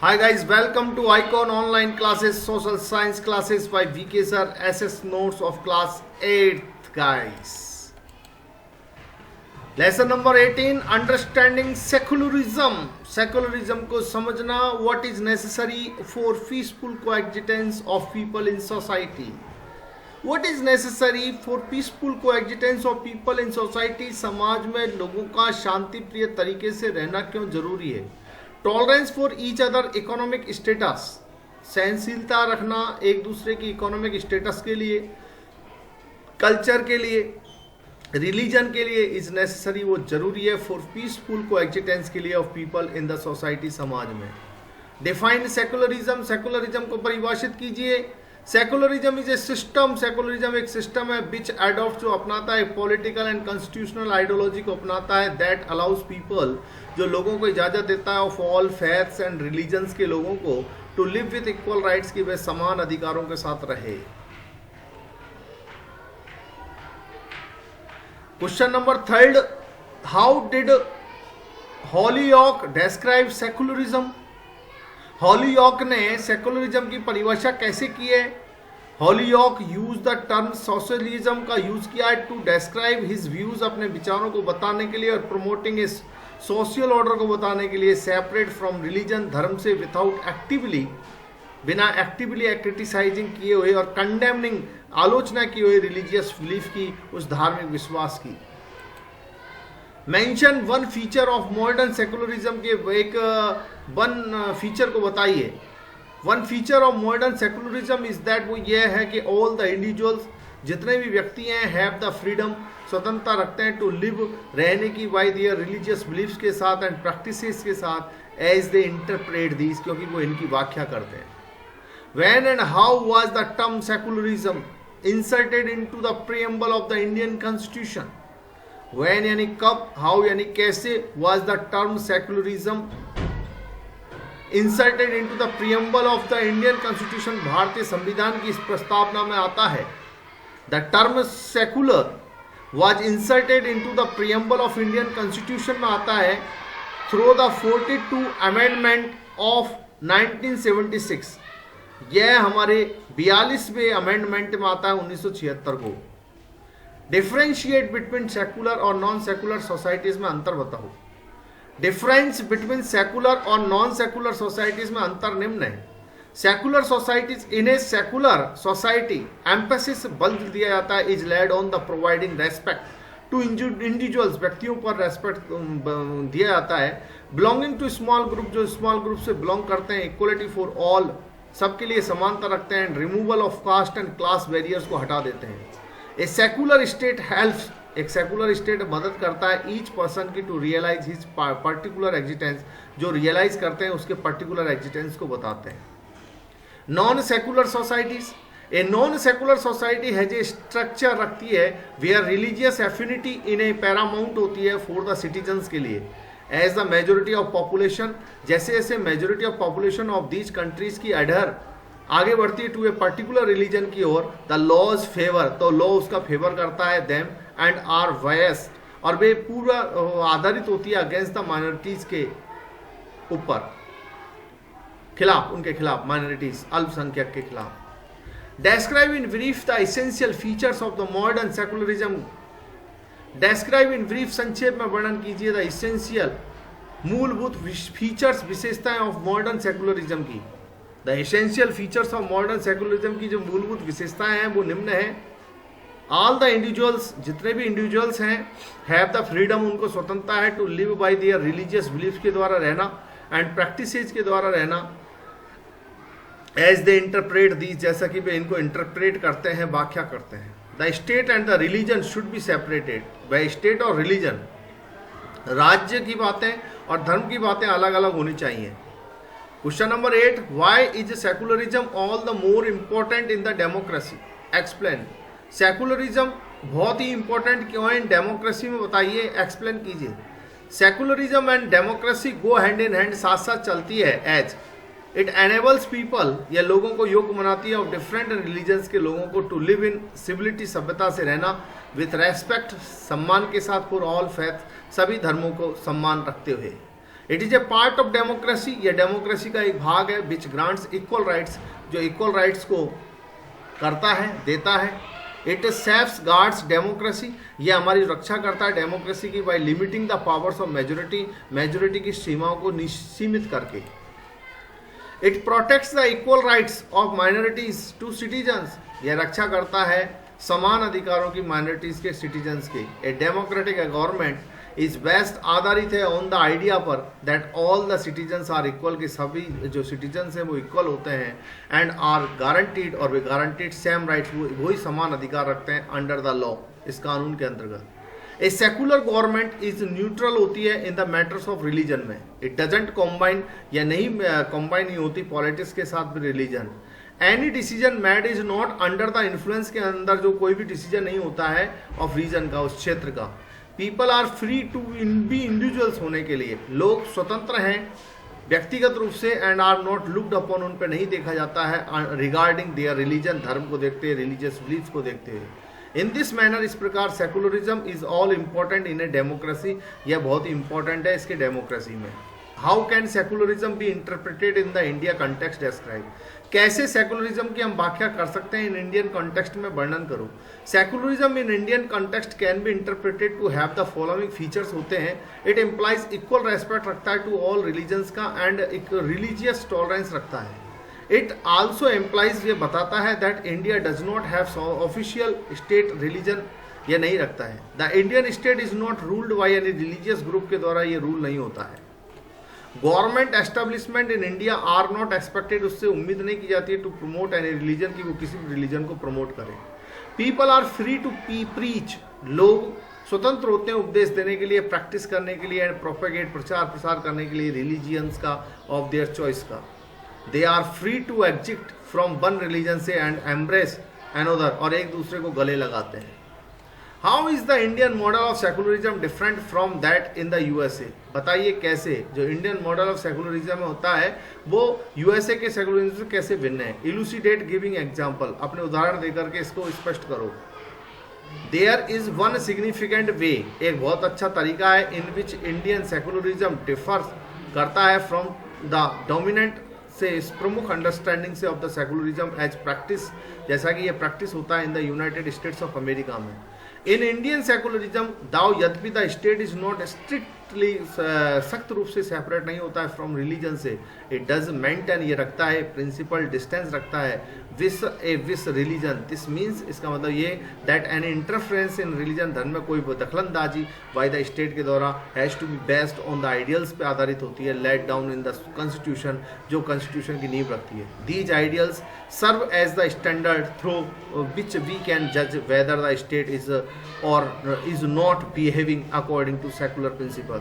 Hi guys, welcome to Icon Online Classes, Social Science Classes by VK Sir, SS Notes of Class 8th guys. Lesson number 18, Understanding Secularism. Secularism को समझना, what is necessary for peaceful coexistence of people in society. What is necessary for peaceful coexistence of people in society. समाज में लोगों का शांति प्रिय तरीके से रहना क्यों जरूरी है. Tolerance for each other economic status, सहनशीलता रखना एक दूसरे की इकोनॉमिक स्टेटस के लिए, कल्चर के लिए, रिलीजन के लिए इज नेसेसरी, वो जरूरी है फॉर पीसफुल कोएग्जिस्टेंस के लिए of people in the society, समाज में. Define secularism. सेकुलरिज्म को परिभाषित कीजिए. Secularism is a system. Secularism एक सिस्टम है विच एडॉप्ट, जो अपनाता है पॉलिटिकल एंड कॉन्स्टिट्यूशनल आइडियोलॉजी को अपनाता है, दैट अलाउज पीपल, जो लोगों को इजाजत देता है, of all faiths and religions के लोगों को, to live with equal rights, की वे समान अधिकारों के साथ रहे. Question number 3, how did Holyoake describe secularism. Holyoake ने सेकुलरिज्म की परिभाषा कैसे की है. Holyoake use the term socialism का यूज किया है टू डिस्क्राइब हिज व्यूज, अपने विचारों को बताने के लिए, और प्रमोटिंग इस सोशल ऑर्डर को बताने के लिए, सेपरेट फ्रॉम रिलीजन, धर्म से, विदाउट एक्टिवली, बिना एक्टिवली क्रिटिसाइजिंग किए हुए और कंडेमनिंग, आलोचना किए हुए, रिलीजियस बिलीफ की, उस धार्मिक विश्वास की. Mention one feature of modern secularism के एक वन फीचर को बताइए. One feature of modern secularism is that, वो ये है कि ऑल द इंडिविजुअल्स, जितने भी व्यक्ति हैं, हैव द फ्रीडम, स्वतंत्रता रखते हैं, टू लिव, रहने की, बाय दियर रिलीजियस बिलीफ्स के साथ एंड प्रैक्टिसेस के साथ, एज दे इंटरप्रेट दीज, क्योंकि वो इनकी व्याख्या करते हैं. When and how was the term secularism inserted into the preamble of the Indian constitution. When यानी कब, हाउ यानी कैसे, was the term secularism inserted into the preamble of the Indian constitution, भारतीय संविधान की इस प्रस्तावना में आता है. The term secular was inserted into the preamble of Indian Constitution में आता है through the 42 amendment of 1976. यह हमारे 42वें अमेंडमेंट में आता है 1976 को. डिफरेंशिएट बिटवीन सेकुलर और नॉन सेकुलर सोसाइटीज में अंतर बताओ. डिफरेंस बिटवीन सेकुलर और नॉन सेकुलर सोसाइटीज में अंतर निम्न है. Secular societies, in a secular society emphasis बल दिया जाता है, is laid on the providing respect to individuals, व्यक्तियों पर रेस्पेक्ट दिया जाता है. बिलोंगिंग टू स्मॉल ग्रुप, जो स्मॉल ग्रुप से बिलोंग करते हैं. इक्वलिटी फॉर ऑल, सबके लिए समानता रखते हैं. Removal of caste and class barriers को हटा देते हैं. ए सेकुलर स्टेट हेल्प्स, एक सेकुलर स्टेट मदद करता है ईच पर्सन की to realise his particular existence, जो रियलाइज करते हैं उसके पर्टिकुलर एग्जिस्टेंस को बताते हैं. Non secular societies, a non secular society है जो स्ट्रक्चर रखती है where religious affinity in a paramount होती है फॉर द सिटीजन्स के लिए, as the majority of population, जैसे जैसे majority of population of these countries की एडहर आगे बढ़ती है टू ए पर्टिकुलर रिलीजन की ओर, द लॉज फेवर, तो लॉ उसका फेवर करता है देम एंड आर वायस, और वे पूरा आधारित होती है अगेंस्ट द माइनॉरिटीज के ऊपर, खिलाफ, उनके खिलाफ, माइनॉरिटीज, अल्पसंख्यक के खिलाफ. Describe in brief the essential features of the modern secularism. Describe in brief, संक्षेप में वर्णन कीजिए, द एसेंशियल, मूलभूत फीचर्स, विशेषताएं ऑफ मॉडर्न सेकुलरिज्म की. The essential features of modern secularism की जो मूलभूत विशेषताएं हैं वो निम्न है. ऑल द इंडिविजुअल्स, जितने भी इंडिविजुअल्स हैं, हैव द फ्रीडम, उनको स्वतंत्रता है, to live by their religious belief के द्वारा रहना एंड प्रैक्टिसेज के द्वारा रहना, एज दे इंटरप्रेट दीज, जैसा कि वे इनको इंटरप्रेट करते हैं, व्याख्या करते हैं. The state and the religion should be separated. वह स्टेट और रिलीजन, राज्य की बातें और धर्म की बातें अलग अलग होनी चाहिए. Question number 8, why is secularism all the more important in the democracy. Explain. Secularism बहुत ही इंपॉर्टेंट क्यों है इन डेमोक्रेसी में, बताइए, एक्सप्लेन कीजिए. Secularism and democracy go hand in hand, साथ साथ चलती है. एज इट एनेबल्स पीपल, यह लोगों को योग्य बनाती है, ऑफ डिफरेंट रिलीजन्स के लोगों को, टू लिव इन सिविलिटी, सभ्यता से रहना, विथ रेस्पेक्ट, सम्मान के साथ, फॉर ऑल फैथ, सभी धर्मों को सम्मान रखते हुए. It is a part of democracy, यह डेमोक्रेसी का एक भाग है, विच ग्रांट्स इक्वल राइट्स, जो इक्वल राइट्स को करता है, देता है। इट सेफ्स गार्ड्स डेमोक्रेसी, यह हमारी रक्षा करता है डेमोक्रेसी की, by limiting the powers of majority, majority की सीमाओं को सीमित करके। It protects the equal rights of minorities to citizens, यह रक्षा करता है समान अधिकारों की माइनॉरिटीज के, सिटीजन्स के। A democratic government is best आधारित है ऑन द आइडिया पर that all the citizens are equal, कि सभी जो सिटीजन्स हैं वो इक्वल होते हैं, एंड आर गारंटीड, और वे गारंटीड सेम राइट्स, वही समान अधिकार रखते हैं अंडर द लॉ, इस कानून के अंतर्गत। A secular government is neutral होती है in the matters of religion में, इट डजेंट कॉम्बाइन, या नहीं कॉम्बाइन नहीं होती पॉलिटिक्स के साथ भी religion. Any decision made is not under the influence, के अंदर जो कोई भी डिसीजन नहीं होता है ऑफ रीजन का, उस क्षेत्र का। People are free to be individuals, होने के लिए लोग स्वतंत्र हैं व्यक्तिगत रूप से, and are not looked upon, उन पर नहीं देखा जाता है रिगार्डिंग देयर रिलीजन, धर्म को देखते हुए, रिलीजियस बिलीफ को देखते हुए। इन दिस मैनर, इस प्रकार secularism is all important in a democracy, यह बहुत इंपॉर्टेंट है इसके डेमोक्रेसी में। How can secularism B interpreted in the India context describe, कैसे सेकुलरिज्म की हम व्याख्या कर सकते हैं इन इंडियन कॉन्टेक्स्ट में, वर्णन करो। Secularism in Indian context can be interpreted to have the following features होते हैं। इट इम्प्लाइज इक्वल रेस्पेक्ट रखता है टू ऑल रिलीजन्स का, एंड एक रिलीजियस टॉलरेंस रखता है। इट आल्सो इम्प्लाइज, ये बताता है that India does not have official state religion, यह नहीं रखता है। The Indian state is not ruled by any religious group, के द्वारा ये रूल नहीं होता है। Government establishment in India are not expected, उससे उम्मीद नहीं की जाती है टू प्रमोट एनी रिलीजन, की वो किसी भी रिलीजन को प्रमोट करे। People are free to preach, लोग स्वतंत्र होते हैं उपदेश देने के लिए, प्रैक्टिस करने के लिए, एंड प्रोपेगेट, प्रचार प्रसार करने के लिए रिलीजियंस का ऑफ देयर चॉइस का। They are free to exit from one religion से एंड एम्ब्रेस अनदर, और एक दूसरे को गले लगाते हैं। How is the Indian model of secularism different from that in the USA, बताइए कैसे जो इंडियन मॉडल ऑफ सेकुलरिज्म में होता है वो यूएसए के सेकुलरिज्म से कैसे भिन्न है। इलूसिडेट गिविंग एग्जाम्पल, अपने उदाहरण देकर के इसको स्पष्ट करो। देयर इज वन सिग्निफिकेंट वे, एक बहुत अच्छा तरीका है इन विच इंडियन सेकुलरिज्म डिफर्स करता है फ्रॉम द डोमिनेंट से, इस प्रमुख अंडरस्टैंडिंग से of the secularism as practice, जैसा कि यह प्रैक्टिस होता है in the United States of America में। इन इंडियन सेकुलरिज्म दाउ यद्यपि the state is not strictly, सख्त रूप से सेपरेट नहीं होता है फ्रॉम रिलीजन से, इट डज मेंटेन, ये रखता है प्रिंसिपल डिस्टेंस रखता है विस रिलीजन। दिस मीन्स, इसका मतलब ये that an interference in religion, धर्म में कोई दखलंदाजी बाय द स्टेट के द्वारा has to be based on the ideals पे आधारित होती है, let down in the constitution, जो कॉन्स्टिट्यूशन की नींव रखती है। These ideals serve as the standard through which we can जज वेदर द स्टेट इज और is not behaving according to secular principles.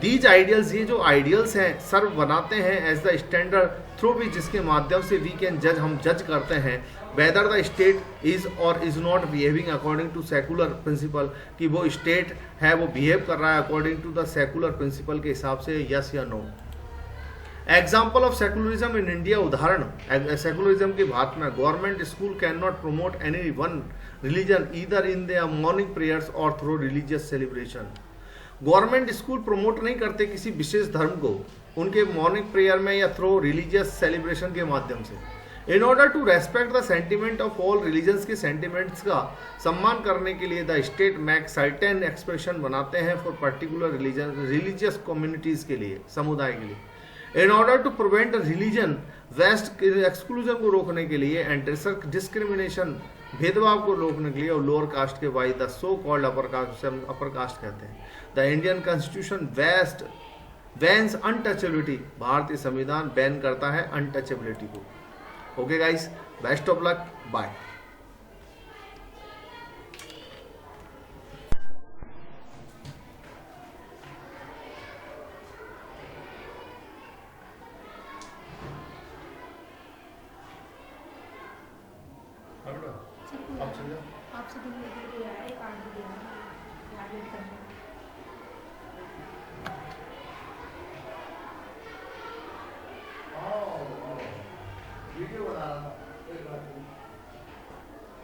These ideals, ये जो आइडियल्स हैं सर्व बनाते हैं एज द स्टैंडर्ड थ्रू भी, जिसके माध्यम से वी कैन जज, हम जज करते हैं वेदर द स्टेट इज और is not behaving according to secular principle, कि वो स्टेट है वो बिहेव कर रहा है according to the secular principle के हिसाब से, यस या no. Example of secularism in India, उदाहरण सेकुलरिज्म के भारत में। Government school can not promote any one religion either in their morning prayers और through religious celebration. Government school promote नहीं करते किसी विशेष धर्म को उनके मॉर्निंग प्रेयर में या थ्रू रिलीजियस सेलिब्रेशन के माध्यम से। In order to respect the sentiment of all religions के सेंटिमेंट्स का सम्मान करने के लिए the state make certain expression बनाते हैं for particular religion, religious communities के लिए, समुदाय के लिए। In order to prevent religion based exclusion को रोकने के लिए, एंड डिस्क्रिमिनेशन, भेदभाव को रोकने के लिए, और लोअर कास्ट के by the so called upper caste, upper caste कहते हैं। The Indian constitution west bans untouchability, भारतीय संविधान बैन करता है अनटचेबिलिटी को। Okay guys, best of luck, bye. आपसे एक आगे वीडियो बना रहा था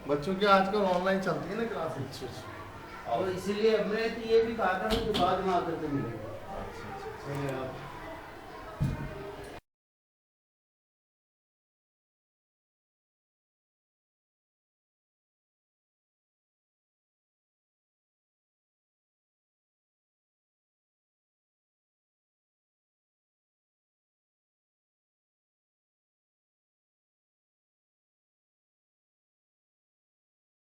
बच्चों की आजकल ऑनलाइन चलती है ना क्लासेस, और इसीलिए मैं तो ये भी कहा था कि बाद में आकर के मिलेगा। चलिए आप